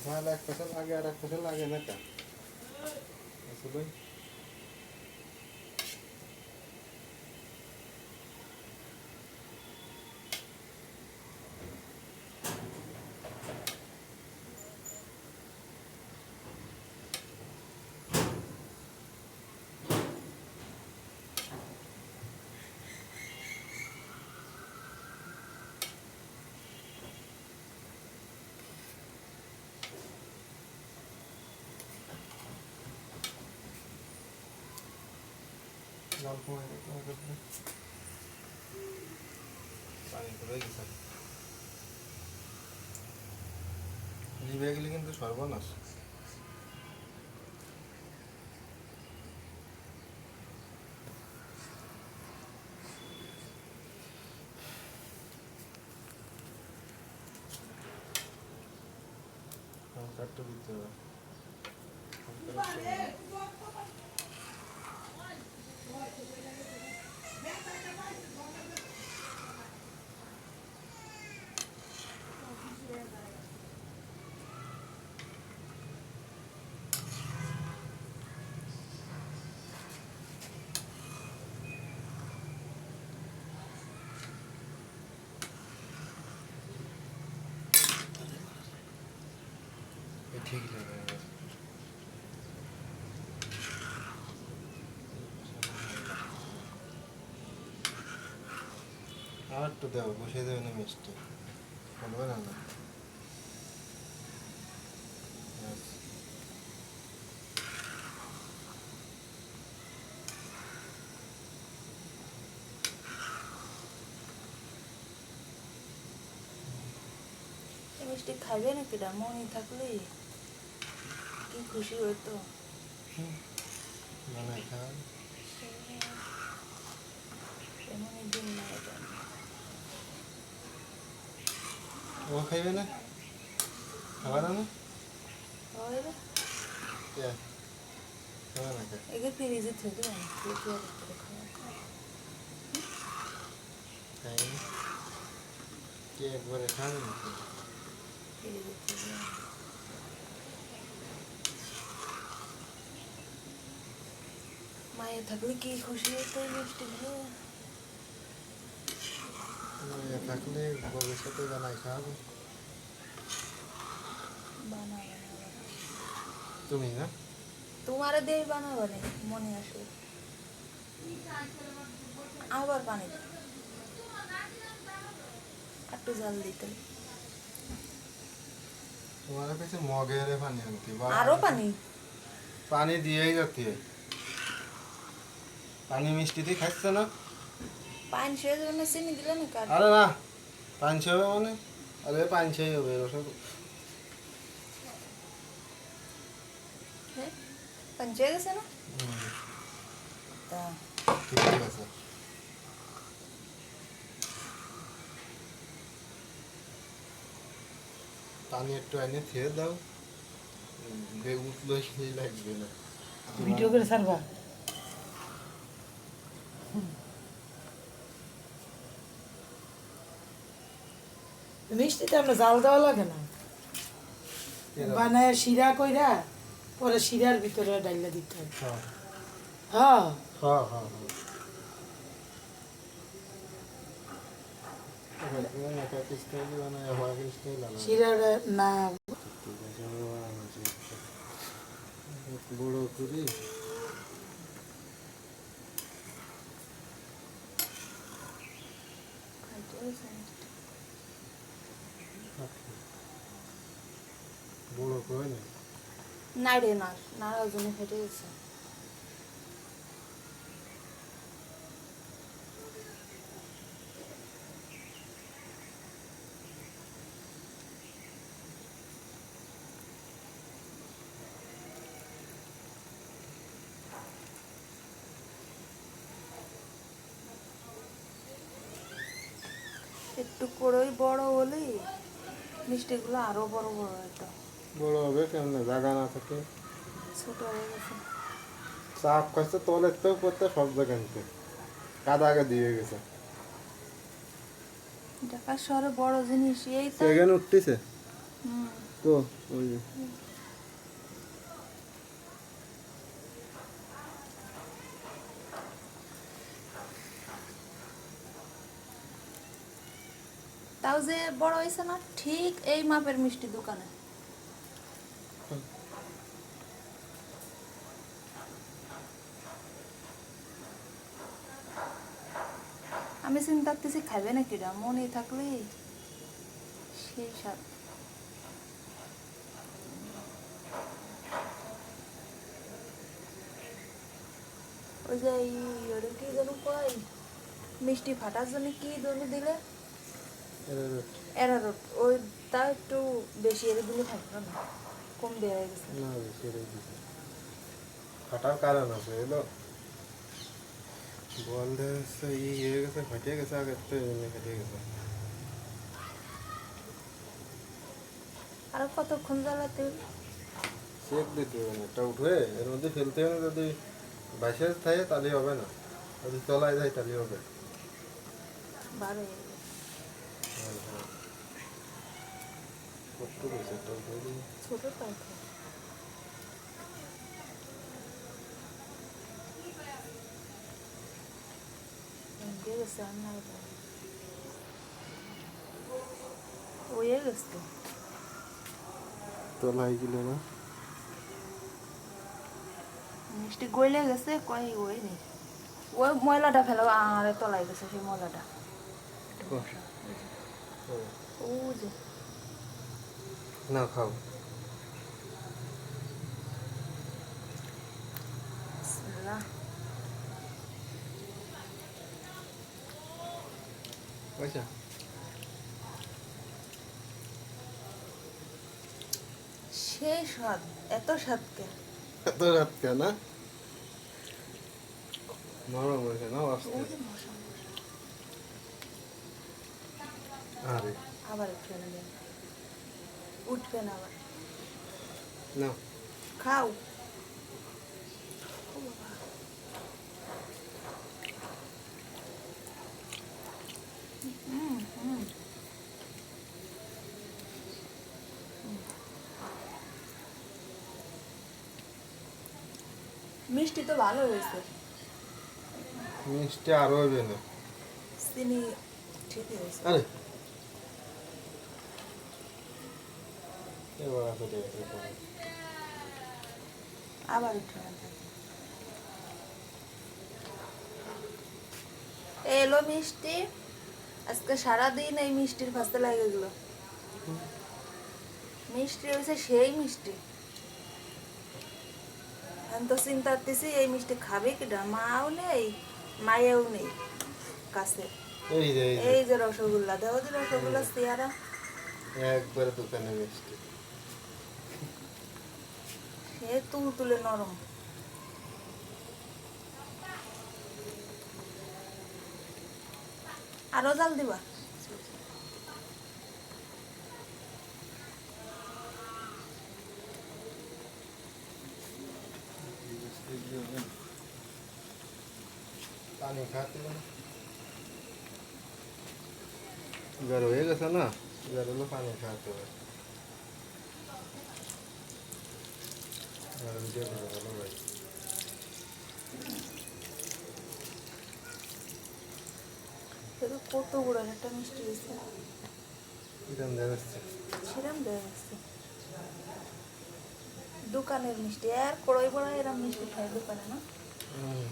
ভালো এক পাশে লাগে আর এক পাশে লাগে না কা আসলে অল্প পানি পড়ে গেছে লিবে গেলে কিন্তু সর্বনাশ কাটতে দিতে হবে ঠিক লাগে আর একটু দেবো বসিয়ে দেবে না মিষ্টি বলবে না না মিষ্টি খাবে নাকি না মনে থাকলে কি খুশি হইতো মানে খাওয়া এমনই দিন না এটা ও খাইবে না খাবার না হয় রে কে খাবে না কে একে ফ্রিজে থেকে দেখি আর একটু খাওয়া খাই কে একবারে খাবে না ফ্রিজে থেকে মায়ের থাকলে কি খুশি হতো মিষ্টি খেয়ে থাকলে ভবিষ্যতে বানাই খাওয়াবো বানাবে তুমি না তোমার দিয়ে বানাবে না মনে আসে আবার পানি দাও একটু জল দিতে তোমার কাছে মগে রে পানি আনতে আরো পানি পানি দিয়েই যাচ্ছে পানি মিষ্টি দিয়ে খাচ্ছে না পানি শেষ হবে না চিনি দিলে না কার আরে না পানি শেষ হবে মানে আরে পানি শেষ হবে রসদ হ্যাঁ পানি শেষ গেছে না তা ঠিক আছে পানি একটু এনে খেয়ে দাও উঠলো সেই লাগবে না ভিডিও করে ছাড়বা মিষ্টিতে আমরা জাল দেওয়া লাগে না বানায় শিরা কইরা পরে শিরার ভিতরে ডাইলা দিতে হয় হ্যাঁ হ্যাঁ হ্যাঁ হ্যাঁ শিরাটা না বড় করি বড় করে না নাই রে না নাড়ার জন্য ফেটে গেছে একটু করেই বড় হলেই মিষ্টিগুলো আরো বড় বড় হতো বড় হবে কেমন জায়গা না থাকে ছোট হয়ে গেছে চাপ খাচ্ছে তোলের তো করতে সব জায়গা নিতে কাদা আগে দিয়ে গেছে ঢাকা শহরে বড় জিনিস এই তো সেখানে উঠতেছে হুম তো ওই যে তাও যে বড় হয়েছে না ঠিক এই মাপের মিষ্টি দোকানে। আমি চিন্তা করতেছি খাইবে নাকি রা, মনে থাকলে সেই স্বাদ। ওই যে ওটা কি যেন কয়, মিষ্টি ফাটার জন্য কি ধরু দিলে এরারোট, ওই তা একটু বেশি এর দিলে থাকবে না, কম দেওয়া হয়ে গেছে। না বেশি রেখে দিছে। ফাটার কারণ আছে এলো বল দেশে হয়ে গেছে, ফাটিয়ে গেছে আগে তো এমনি ফাটিয়ে গেছে। আর কতক্ষণ জ্বালাতে হবে? চেক দিতে হবে না, এটা উঠে এর মধ্যে ফেলতে হবে। যদি বাইশে থাকে তাহলে হবে না, যদি তলায় যায় তাহলে হবে। বারো হয়ে গেছে। হ্যাঁ হ্যাঁ কত গেছে এটা উঠে দিই। ছোট পাইছে দিয়ে গেছে, আর নাই দেওয়া। হয়ে গেছে তো। তলায় গেলে না মিষ্টি গইলে গেছে, কই ওই নেই, ওই ময়লাটা ফেলো আর তলায় গেছে সেই ময়লাটা। ও যে না খাও। বিসমিল্লাহ। পয়সা সেই স্বাদ, এত স্বাদ কে? এত রাত কেন না নরম হয়েছে না ও আসতে। যে মশা মশা। আরে আবার একটু এনে দেন, উঠবে না আবার। না খাও। ও বাবা। হুম হুম। মিষ্টি তো ভালো হয়েছে, মিষ্টি আরো হবে না। চিনি ঠিকই হয়েছে। আরে এবার আসো ঠিক আছে আবার একটু এনে দেন। এলো মিষ্টি, আজকে সারাদিন এই মিষ্টির ফাঁসতে লাগে গেল। মিষ্টি হয়েছে সেই মিষ্টি। আমি তো চিন্তা করতেছি এই মিষ্টি খাবে কিনা, মাও নেই মায়েও নেই কাছে। এই যে এই যে এই যে রসগোল্লা, দেখো যে রসগোল্লা চেয়ারা একবারে দোকানে মিষ্টি। সে তুলে নরম। আরো জাল দিবা? পানি খাতে এবার হয়ে গেছে না, এবার হলো পানি খাতে হবে। আর ভিডিও করে ভালো ভাই এটা কত বড় একটা মিষ্টি হয়েছে, কিরম দেখাচ্ছে। সেরম দেওয়া যাচ্ছে। দোকানের মিষ্টি আর কড়াই বড়া এরম মিষ্টি খাই দোকানে না। হুম